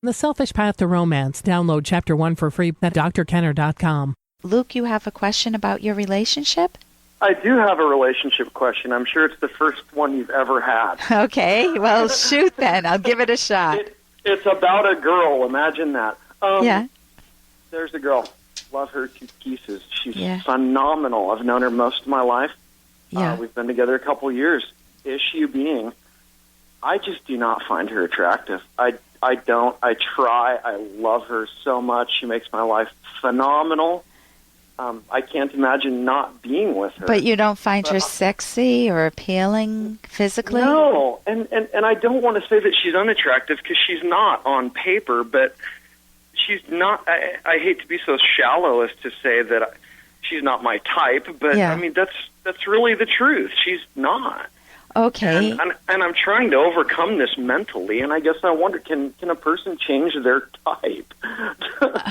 The Selfish Path to Romance. Download Chapter 1 for free at drkenner.com. Luke, you have a question about your relationship? I do have a relationship question. I'm sure it's the first one you've ever had. Okay, well, shoot then. I'll give it a shot. It's about a girl. Imagine that. Yeah. There's a girl. Love her to pieces. She's phenomenal. I've known her most of my life. Yeah. We've been together a couple years. Issue being, I just do not find her attractive. I don't. I try. I love her so much. She makes my life phenomenal. I can't imagine not being with her. But you don't find her sexy or appealing physically? No, and I don't want to say that she's unattractive because she's not on paper, but she's not. I hate to be so shallow as to say that she's not my type, but I mean that's really the truth. She's not. Okay. And I'm trying to overcome this mentally, and I guess I wonder, can a person change their type?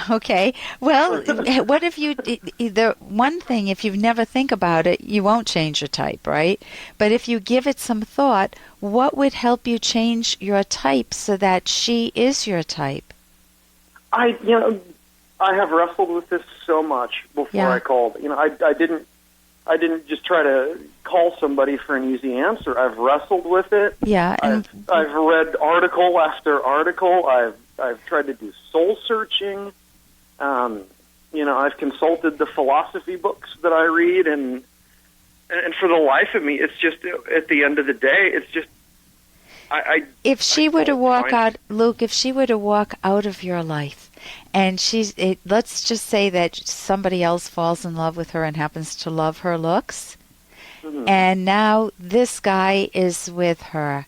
Okay. Well, what if the one thing, if you never think about it, you won't change your type, right? But if you give it some thought, what would help you change your type so that she is your type? I have wrestled with this so much before I called. I didn't just try to call somebody for an easy answer. I've wrestled with it. Yeah, and I've read article after article. I've tried to do soul searching. I've consulted the philosophy books that I read, and for the life of me, it's just at the end of the day, it's just if she were to walk out, Luke, if she were to walk out of your life, and let's just say that somebody else falls in love with her and happens to love her looks, and now this guy is with her,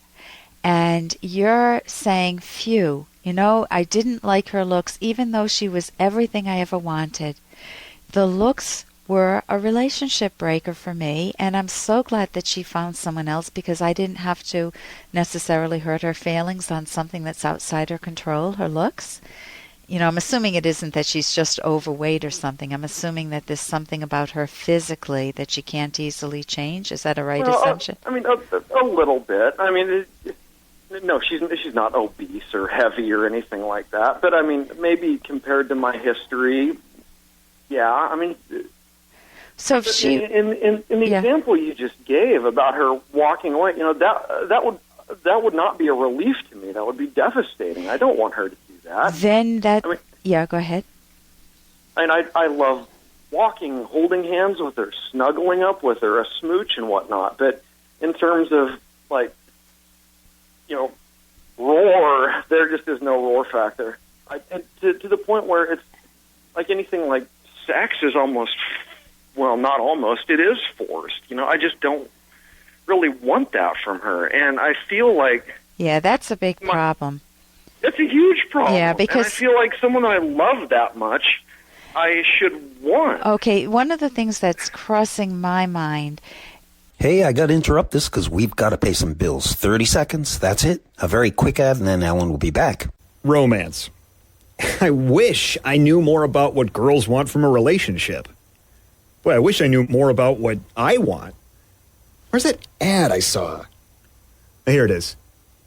and you're saying, phew, I didn't like her looks, even though she was everything I ever wanted. The looks were a relationship breaker for me, and I'm so glad that she found someone else because I didn't have to necessarily hurt her feelings on something that's outside her control, her looks. I'm assuming it isn't that she's just overweight or something. I'm assuming that there's something about her physically that she can't easily change. Is that a right assumption? I mean, a little bit. I mean, no, she's not obese or heavy or anything like that. But I mean, maybe compared to my history, yeah. I mean, so if she in the example you just gave about her walking away, that would not be a relief to me. That would be devastating. I don't want her to do that. Then go ahead. And I love walking, holding hands with her, snuggling up with her, a smooch and whatnot. But in terms of roar, there just is no roar factor. To the point where it's like anything like sex is almost, well, not almost, it is forced. I just don't really want that from her. And I feel like... Yeah, that's a big problem. It's a huge problem. Yeah, because... And I feel like someone I love that much, I should want. Okay, one of the things that's crossing my mind... Hey, I got to interrupt this because we've got to pay some bills. 30 seconds, that's it. A very quick ad, and then Ellen will be back. Romance. I wish I knew more about what girls want from a relationship. Boy, I wish I knew more about what I want. Where's that ad I saw? Here it is.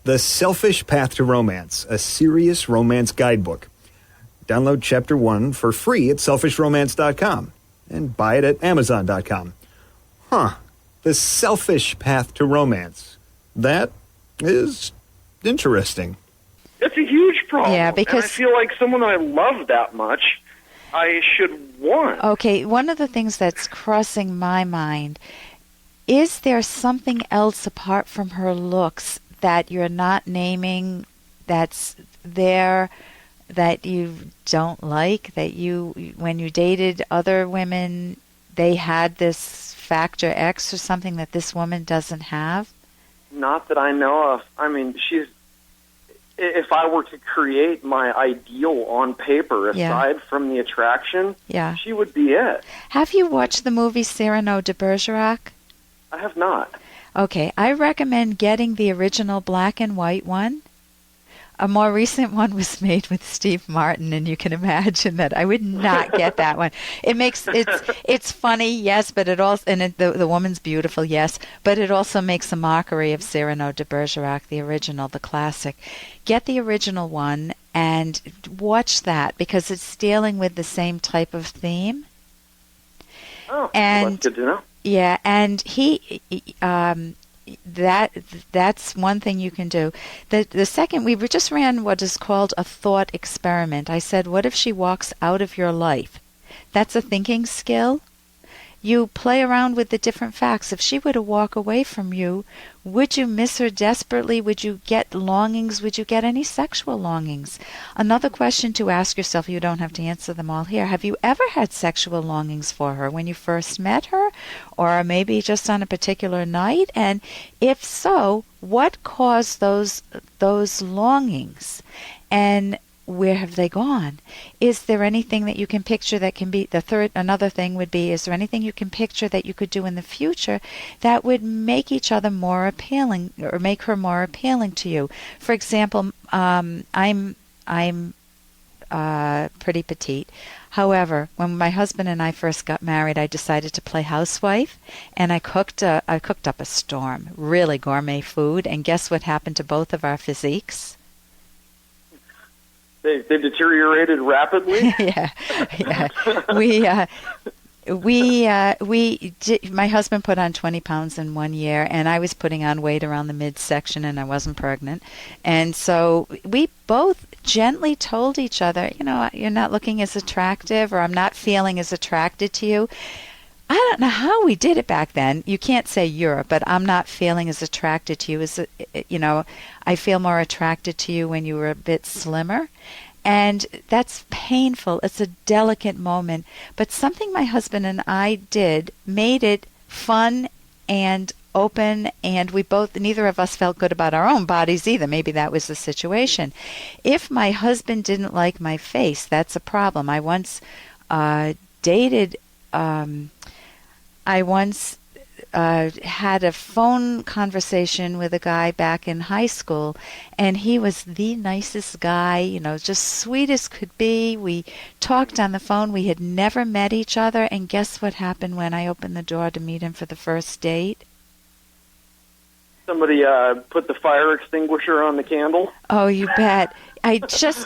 The Selfish Path to Romance, a serious romance guidebook. Download Chapter 1 for free at selfishromance.com and buy it at amazon.com. Huh. The Selfish Path to Romance. That is interesting. It's a huge problem. Yeah, because... And I feel like someone I love that much, I should want. Okay, one of the things that's crossing my mind, is there something else apart from her looks that you're not naming that's there that you don't like, that when you dated other women, they had this factor X or something that this woman doesn't have? Not that I know of. I mean, if I were to create my ideal on paper, aside from the attraction, she would be it. Have you watched the movie Cyrano de Bergerac? I have not. Okay, I recommend getting the original black and white one. A more recent one was made with Steve Martin, and you can imagine that I would not get that one. It's funny, yes, but it also the woman's beautiful, yes, but it also makes a mockery of Cyrano de Bergerac, the original, the classic. Get the original one And watch that, because it's dealing with the same type of theme. Oh, and well, that's good to know. Yeah, and that's one thing you can do. The second, we just ran what is called a thought experiment. I said, what if she walks out of your life? That's a thinking skill. You play around with the different facts. If she were to walk away from you, would you miss her desperately? Would you get longings? Would you get any sexual longings? Another question to ask yourself, you don't have to answer them all here. Have you ever had sexual longings for her when you first met her, or maybe just on a particular night? And if so, what caused those longings? And where have they gone? Is there anything that you can picture that can be another thing would be, is there anything you can picture that you could do in the future that would make each other more appealing, or make her more appealing to you? For example, I'm pretty petite. However, when my husband and I first got married, I decided to play housewife, and I cooked up a storm, really gourmet food, and guess what happened to both of our physiques? They deteriorated rapidly. Yeah. My husband put on 20 pounds in 1 year, and I was putting on weight around the midsection, and I wasn't pregnant. And so we both gently told each other, you're not looking as attractive, or I'm not feeling as attracted to you. I don't know how we did it back then. You can't say you're, but I'm not feeling as attracted to you as, I feel more attracted to you when you were a bit slimmer. And that's painful. It's a delicate moment. But something my husband and I did made it fun and open, and neither of us felt good about our own bodies either. Maybe that was the situation. If my husband didn't like my face, that's a problem. I once had a phone conversation with a guy back in high school, and he was the nicest guy, just sweet as could be. We talked on the phone. We had never met each other, and guess what happened when I opened the door to meet him for the first date? Somebody put the fire extinguisher on the candle. Oh, you bet.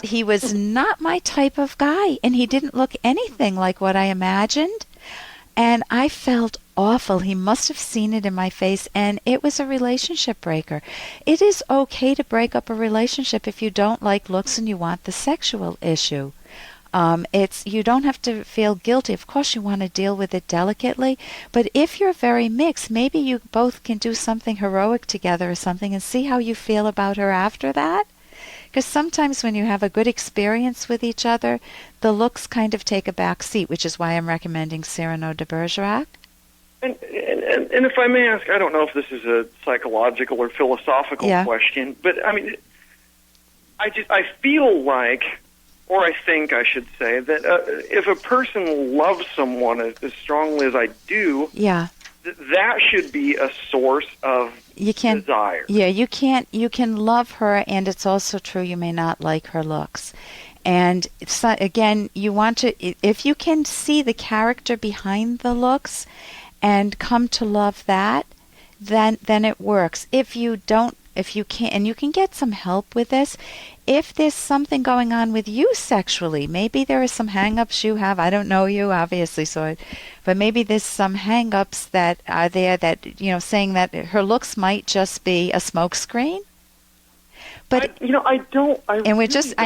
He was not my type of guy, and he didn't look anything like what I imagined. And I felt awful. He must have seen it in my face, and it was a relationship breaker. It is okay to break up a relationship if you don't like looks and you want the sexual issue. You don't have to feel guilty. Of course, you want to deal with it delicately, but if you're very mixed, maybe you both can do something heroic together or something and see how you feel about her after that. Because sometimes when you have a good experience with each other, the looks kind of take a back seat, which is why I'm recommending Cyrano de Bergerac. And if I may ask, I don't know if this is a psychological or philosophical question, but I mean, I feel like, or I think I should say, that if a person loves someone as strongly as I do, that should be a source of desire. Yeah, you can love her, and it's also true you may not like her looks. And again, you want to, if you can see the character behind the looks and come to love that, then it works. If you can't, and you can get some help with this, if there's something going on with you sexually, maybe there are some hang-ups you have. I don't know you, obviously, but maybe there's some hang-ups that are there that, saying that her looks might just be a smokescreen. But I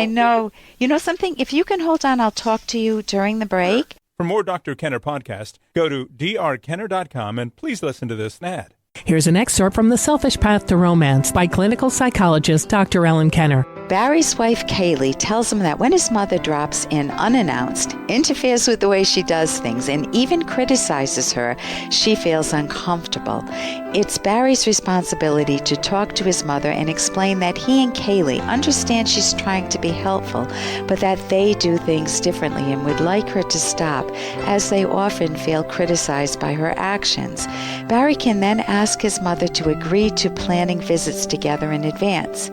know something. If you can hold on, I'll talk to you during the break. For more Dr. Kenner podcast, go to drkenner.com and please listen to this ad. Here's an excerpt from The Selfish Path to Romance by clinical psychologist Dr. Ellen Kenner. Barry's wife, Kaylee, tells him that when his mother drops in unannounced, interferes with the way she does things, and even criticizes her, she feels uncomfortable. It's Barry's responsibility to talk to his mother and explain that he and Kaylee understand she's trying to be helpful, but that they do things differently and would like her to stop, as they often feel criticized by her actions. Barry can then ask his mother to agree to planning visits together in advance.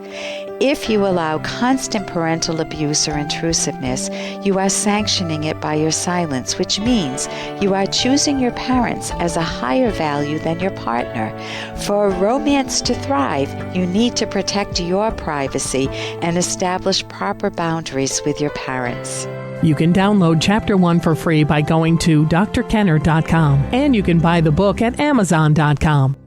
If you allow constant parental abuse or intrusiveness, you are sanctioning it by your silence, which means you are choosing your parents as a higher value than your partner. For a romance to thrive, you need to protect your privacy and establish proper boundaries with your parents. You can download Chapter 1 for free by going to drkenner.com, and you can buy the book at amazon.com.